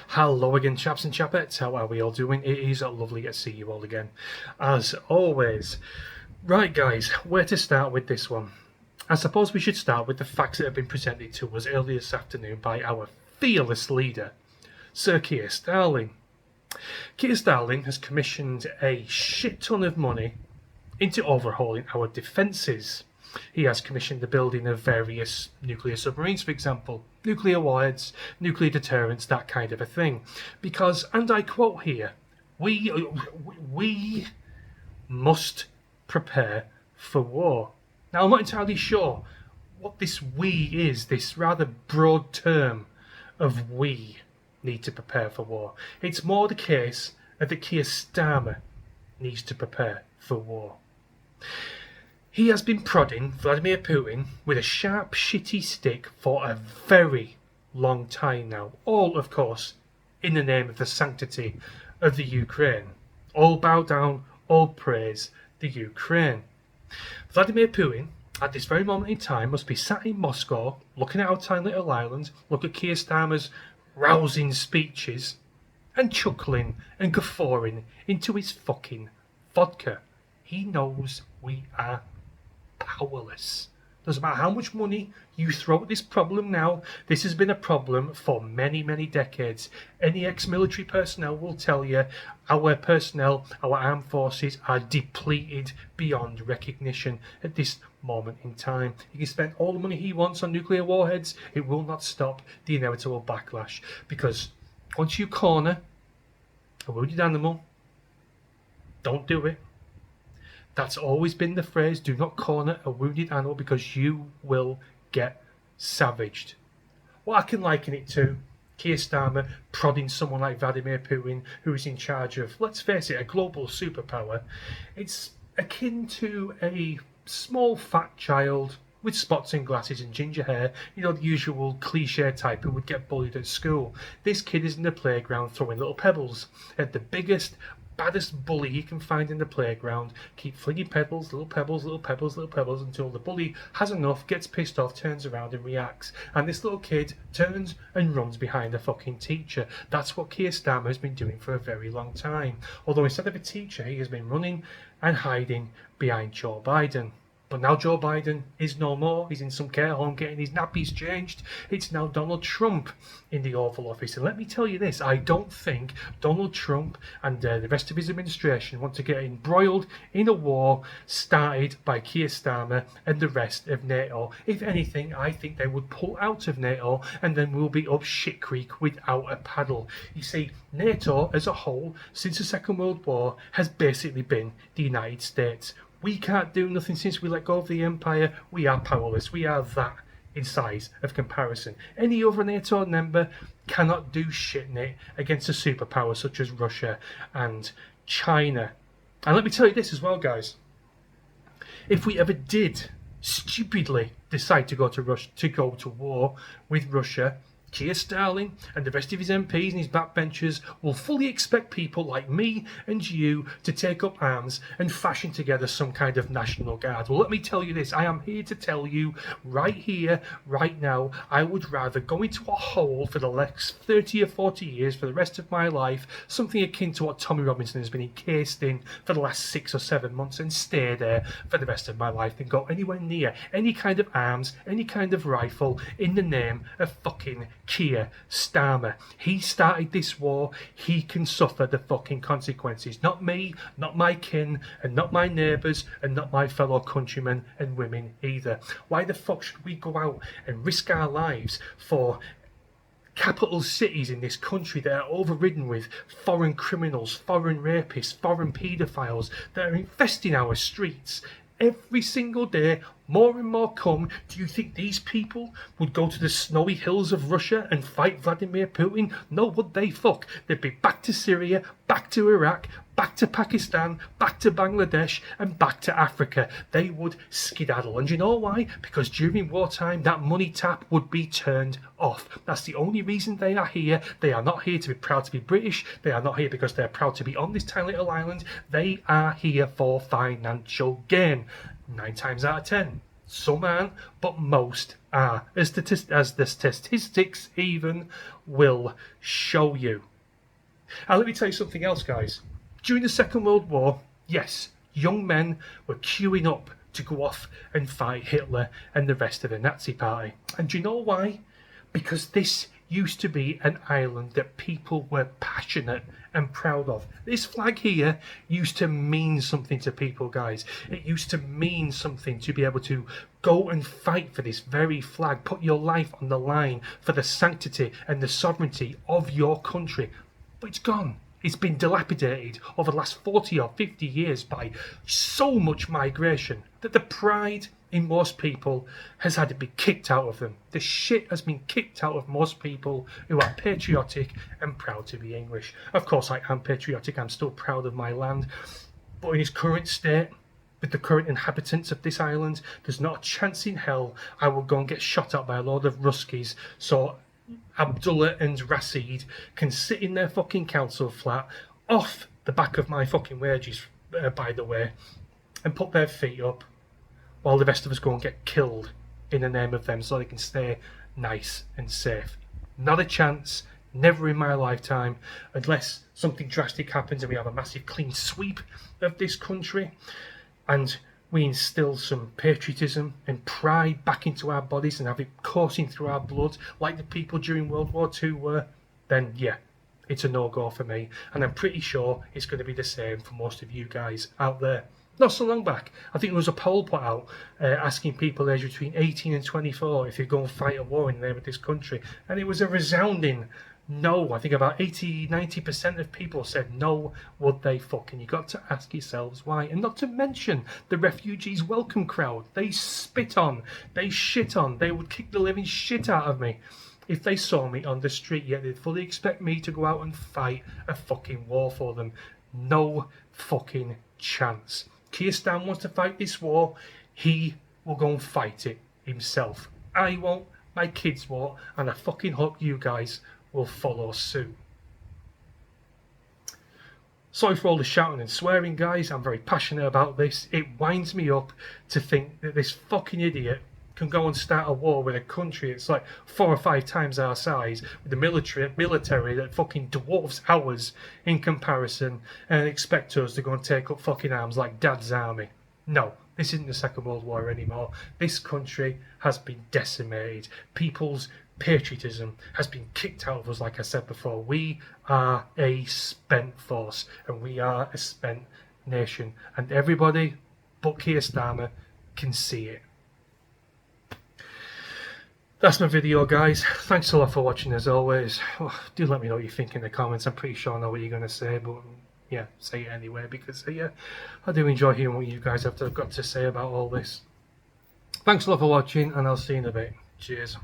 Hello again, chaps and chapettes. How are we all doing? It is lovely to see you all again, as always. Right, guys, where to start with this one? I suppose we should start with the facts that have been presented to us earlier this afternoon by our fearless leader, Sir Keir Starling. Keir Starling has commissioned a shit ton of money into overhauling our defences. He has commissioned the building of various nuclear submarines, for example, nuclear warheads, nuclear deterrence, that kind of a thing. Because, and I quote here, we must prepare for war. Now, I'm not entirely sure what this we is, this rather broad term of we need to prepare for war. It's more the case that Keir Starmer needs to prepare for war. He has been prodding Vladimir Putin with a sharp, shitty stick for a very long time now. All, of course, in the name of the sanctity of the Ukraine. All bow down, all praise the Ukraine. Vladimir Putin, at this very moment in time, must be sat in Moscow, looking at our tiny little island, look at Keir Starmer's rousing speeches, and chuckling and guffawing into his fucking vodka. He knows we are powerless. Doesn't matter how much money you throw at this problem now, this has been a problem for many, many decades. Any ex-military personnel will tell you our personnel, our armed forces are depleted beyond recognition at this moment in time. He can spend all the money he wants on nuclear warheads, it will not stop the inevitable backlash. Because once you corner a wounded animal, don't do it. That's always been the phrase, do not corner a wounded animal because you will get savaged. What I can liken it to, Keir Starmer prodding someone like Vladimir Putin, who is in charge of, let's face it, a global superpower. It's akin to a small fat child with spots and glasses and ginger hair, you know, the usual cliche type who would get bullied at school. This kid is in the playground throwing little pebbles at the biggest, baddest bully he can find in the playground. Keep flinging pebbles, little pebbles, little pebbles, little pebbles, until the bully has enough, gets pissed off, turns around and reacts. And this little kid turns and runs behind a fucking teacher. That's what Keir Starmer has been doing for a very long time. Although instead of a teacher, he has been running and hiding behind Joe Biden. But now Joe Biden is no more. He's in some care home getting his nappies changed. It's now Donald Trump in the Oval Office. And let me tell you this, I don't think Donald Trump and the rest of his administration want to get embroiled in a war started by Keir Starmer and the rest of NATO. If anything, I think they would pull out of NATO and then we'll be up shit creek without a paddle. You see, NATO as a whole, since the Second World War, has basically been the United States. We can't do nothing since we let go of the empire. We are powerless. We are that in size of comparison. Any other NATO member cannot do shit, Nate, against a superpower such as Russia and China. And let me tell you this as well, guys. If we ever did stupidly decide to go to war with Russia, Keir Starling and the rest of his MPs and his backbenchers will fully expect people like me and you to take up arms and fashion together some kind of National Guard. Well, let me tell you this, I am here to tell you right here, right now, I would rather go into a hole for the next 30 or 40 years for the rest of my life, something akin to what Tommy Robinson has been encased in for the last 6 or 7 months, and stay there for the rest of my life than go anywhere near any kind of arms, any kind of rifle in the name of fucking Keir Starmer. He started this war. He can suffer the fucking consequences. Not me, not my kin, and not my neighbours, and not my fellow countrymen and women either. Why the fuck should we go out and risk our lives for capital cities in this country that are overridden with foreign criminals, foreign rapists, foreign paedophiles that are infesting our streets? Every single day, more and more come. Do you think these people would go to the snowy hills of Russia and fight Vladimir Putin? No, would they fuck? They'd be back to Syria, back to Iraq, back to Pakistan, back to Bangladesh, and back to Africa. They would skedaddle. And you know why? Because during wartime, that money tap would be turned off. That's the only reason they are here. They are not here to be proud to be British. They are not here because they're proud to be on this tiny little island. They are here for financial gain. 9 times out of 10. Some aren't, but most are, as the statistics even will show you. And let me tell you something else, guys. During the Second World War, yes, young men were queuing up to go off and fight Hitler and the rest of the Nazi party. And do you know why? Because this used to be an island that people were passionate and proud of. This flag here used to mean something to people, guys. It used to mean something to be able to go and fight for this very flag, put your life on the line for the sanctity and the sovereignty of your country. But it's gone. It's been dilapidated over the last 40 or 50 years by so much migration that the pride in most people has had to be kicked out of them. The shit has been kicked out of most people who are patriotic and proud to be English. Of course, I am patriotic. I'm still proud of my land. But in its current state, with the current inhabitants of this island, there's not a chance in hell I will go and get shot at by a load of Ruskies. So Abdullah and Rashid can sit in their fucking council flat off the back of my fucking wages, by the way, and put their feet up while the rest of us go and get killed in the name of them so they can stay nice and safe. Not a chance, never in my lifetime, unless something drastic happens and we have a massive clean sweep of this country and we instill some patriotism and pride back into our bodies and have it coursing through our blood like the people during World War II were, then yeah, it's a no-go for me. And I'm pretty sure it's going to be the same for most of you guys out there. Not so long back, I think there was a poll put out asking people aged between 18 and 24 if you'd go and fight a war in the name of this country. And it was a resounding no. I think about 80-90% of people said no, would they fucking. You got to ask yourselves why. And not to mention the refugees welcome crowd. They spit on, they shit on, they would kick the living shit out of me if they saw me on the street, yet they'd fully expect me to go out and fight a fucking war for them. No fucking chance. Keir Starmer wants to fight this war, he will go and fight it himself. I won't, my kids won't, and I fucking hope you guys will follow suit. Sorry for all the shouting and swearing, guys. I'm very passionate about this. It winds me up to think that this fucking idiot can go and start a war with a country that's like 4 or 5 times our size, with the military that fucking dwarfs ours in comparison, and expect us to go and take up fucking arms like Dad's army. No, this isn't the Second World War anymore. This country has been decimated. People's patriotism has been kicked out of us, like I said before. We are a spent force, and we are a spent nation, and everybody but Keir Starmer can see it. That's my video, guys. Thanks a lot for watching, as always. Do let me know what you think in the comments. I'm pretty sure I know what you're going to say, but yeah, say it anyway, because yeah, I do enjoy hearing what you guys have got to say about all this. Thanks a lot for watching, and I'll see you in a bit. Cheers.